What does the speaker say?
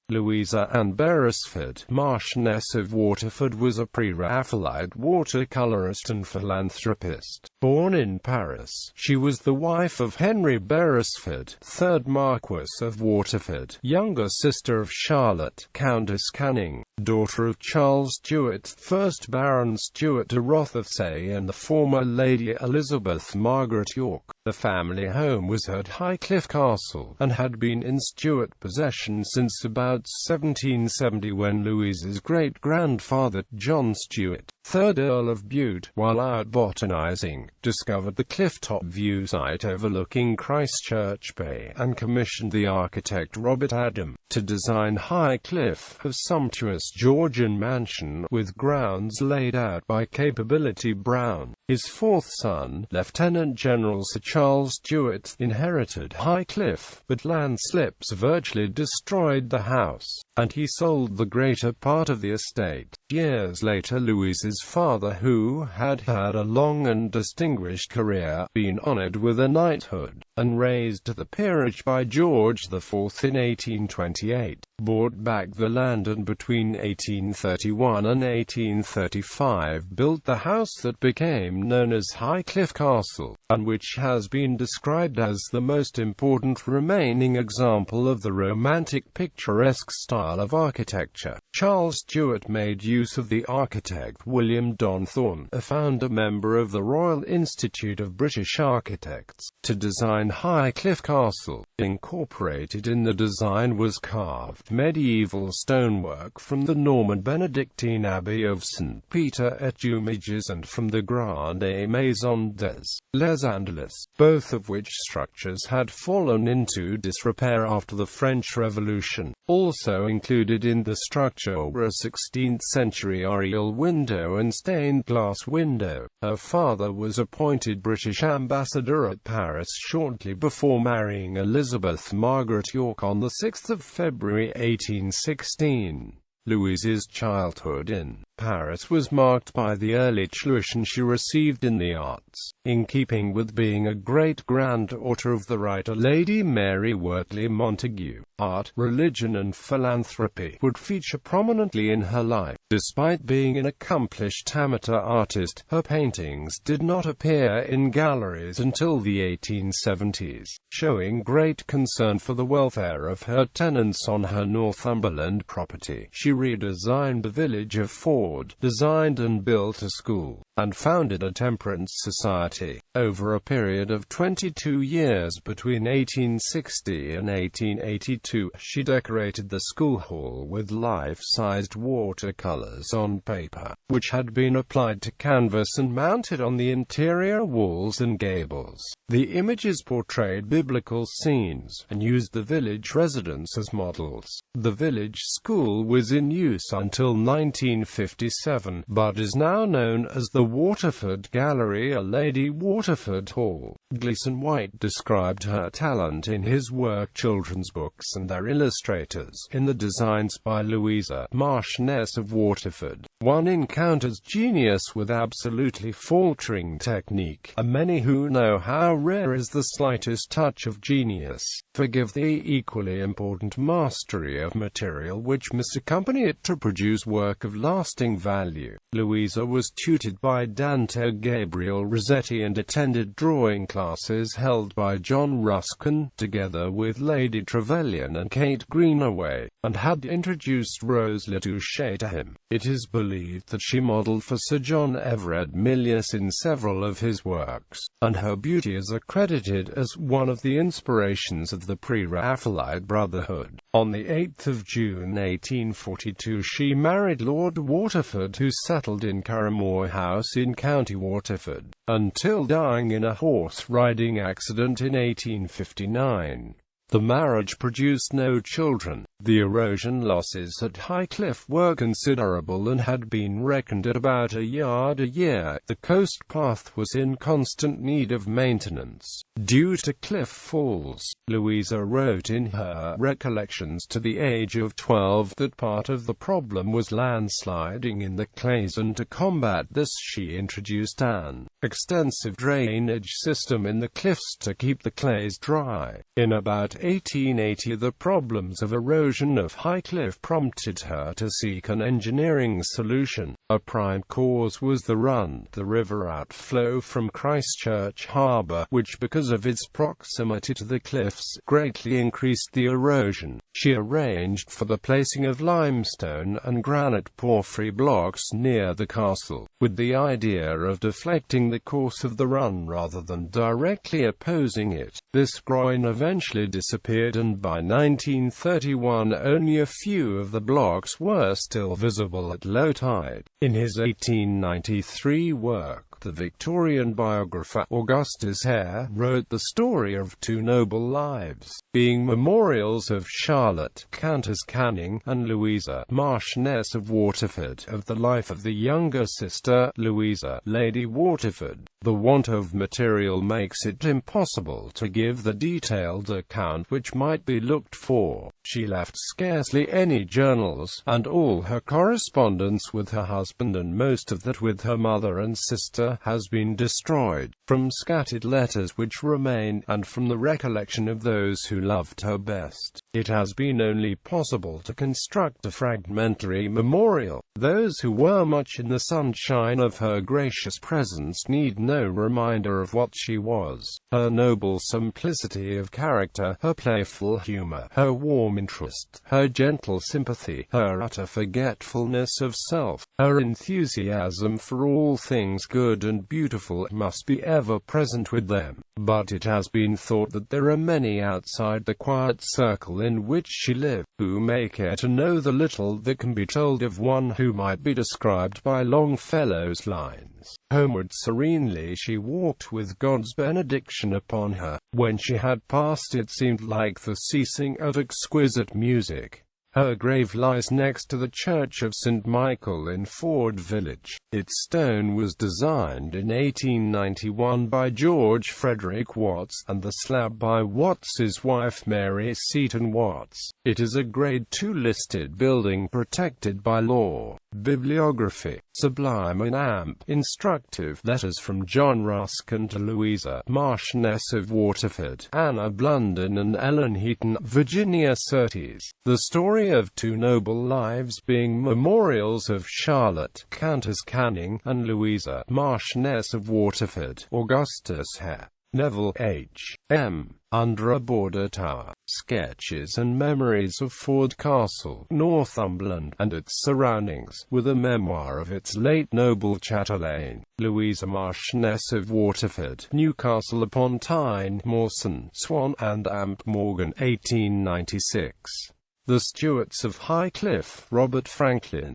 Louisa Anne Beresford, Marchioness of Waterford, was a Pre-Raphaelite watercolourist and philanthropist. Born in Paris, she was the wife of Henry Beresford, 3rd Marquess of Waterford, younger sister of Charlotte, Countess Canning, daughter of Charles Stuart, 1st Baron Stuart de Rothesay, and the former Lady Elizabeth Margaret Yorke. The family home was at Highcliffe Castle, and had been in Stuart possession since about 1770, when Louisa's great-grandfather, John Stuart, 3rd Earl of Bute, while out botanising, discovered the clifftop viewsite overlooking Christchurch Bay, and commissioned the architect Robert Adam to design Highcliffe, a sumptuous Georgian mansion, with grounds laid out by Capability Brown. His fourth son, Lieutenant General Sir Charles Stuart, inherited Highcliffe, but landslips virtually destroyed the house, and he sold the greater part of the estate. Years later, Louisa's father, who had had a long and distinguished career, been honoured with a knighthood, and raised to the peerage by George IV in 1828, bought back the land, and between 1831 and 1835 built the house that became known as Highcliffe Castle, and which has been described as the most important remaining example of the romantic picturesque style of architecture. Charles Stuart made use of the architect William Donthorne, a founder member of the Royal Institute of British Architects, to design Highcliffe Castle. Incorporated in the design was carved medieval stonework from the Norman Benedictine Abbey of St. Peter et Jumiges and from the Grande Maison des Les Andelys, both of which structures had fallen into disrepair after the French Revolution. Also included in the structure were a 16th-century oriel window and stained-glass window. Her father was appointed British ambassador at Paris shortly before marrying Elizabeth Margaret Yorke on 6 February 1816. Louisa's childhood in Paris was marked by the early tuition she received in the arts, in keeping with being a great-granddaughter of the writer Lady Mary Wortley Montagu. Art, religion and philanthropy would feature prominently in her life. Despite being an accomplished amateur artist, her paintings did not appear in galleries until the 1870s, showing great concern for the welfare of her tenants on her Northumberland property. She redesigned the village of Ford, designed and built a school, and founded a temperance society. Over a period of 22 years between 1860 and 1882, she decorated the school hall with life-sized watercolors on paper, which had been applied to canvas and mounted on the interior walls and gables. The images portrayed biblical scenes, and used the village residents as models. The village school was in use until 1957, but is now known as the Waterford Gallery, a Lady Waterford Hall. Gleason White described her talent in his work Children's Books and Their Illustrators, in the designs by Louisa, Marchioness of Waterford. One encounters genius with absolutely faltering technique, and many who know how rare is the slightest touch of genius forgive the equally important mastery of material which must accompany it to produce work of lasting value. Louisa was tutored by Dante Gabriel Rossetti and attended drawing classes held by John Ruskin, together with Lady Trevelyan and Kate Greenaway, and had introduced Rose Latouche to him. It is believed that she modelled for Sir John Everard Milius in several of his works, and her beauty is accredited as one of the inspirations of the Pre-Raphaelite Brotherhood. On 8 June 1842 she married Lord Waterford, who settled in Carrymore House in County Waterford, until dying in a horse-riding accident in 1859. The marriage produced no children. The erosion losses at Highcliffe were considerable and had been reckoned at about a yard a year. The coast path was in constant need of maintenance, due to cliff falls. Louisa wrote in her Recollections to the age of 12 that part of the problem was landsliding in the clays, and to combat this she introduced Anne extensive drainage system in the cliffs to keep the clays dry. In about 1880 the problems of erosion of Highcliffe prompted her to seek an engineering solution. A prime cause was the river outflow from Christchurch harbour, which because of its proximity to the cliffs, greatly increased the erosion. She arranged for the placing of limestone and granite porphyry blocks near the castle, with the idea of deflecting the course of the run rather than directly opposing it. This groin eventually disappeared, and by 1931 only a few of the blocks were still visible at low tide. In his 1893 work, the Victorian biographer Augustus Hare wrote the story of two noble lives, being memorials of Charlotte, Countess Canning, and Louisa, Marchioness of Waterford, of the life of the younger sister, Louisa, Lady Waterford. The want of material makes it impossible to give the detailed account which might be looked for. She left scarcely any journals, and all her correspondence with her husband and most of that with her mother and sister has been destroyed. From scattered letters which remain, and from the recollection of those who loved her best, it has been only possible to construct a fragmentary memorial. Those who were much in the sunshine of her gracious presence need no reminder of what she was. Her noble simplicity of character, her playful humor, her warm interest, her gentle sympathy, her utter forgetfulness of self, her enthusiasm for all things good and beautiful must be ever present with them. But it has been thought that there are many outside the quiet circle in which she lived, who may care to know the little that can be told of one who might be described by Longfellow's lines. Homeward serenely she walked with God's benediction upon her. When she had passed it seemed like the ceasing of exquisite music. Her grave lies next to the Church of St. Michael in Ford Village. Its stone was designed in 1891 by George Frederick Watts, and the slab by Watts's wife Mary Seton Watts. It is a Grade II listed building protected by law. Bibliography. Sublime and amp. Instructive letters from John Ruskin to Louisa, Marchioness of Waterford, Anna Blunden and Ellen Heaton, Virginia Surtees. The story of two noble lives, being memorials of Charlotte, Countess Canning, and Louisa, Marchioness of Waterford. Augustus Hare. Neville H. M. Under a Border Tower. Sketches and Memories of Ford Castle, Northumberland, and its surroundings, with a memoir of its late noble chatelaine, Louisa Marchioness of Waterford, Newcastle upon Tyne, Mawson, Swan and Amp Morgan, 1896. The Stuarts of Highcliffe, Robert Franklin.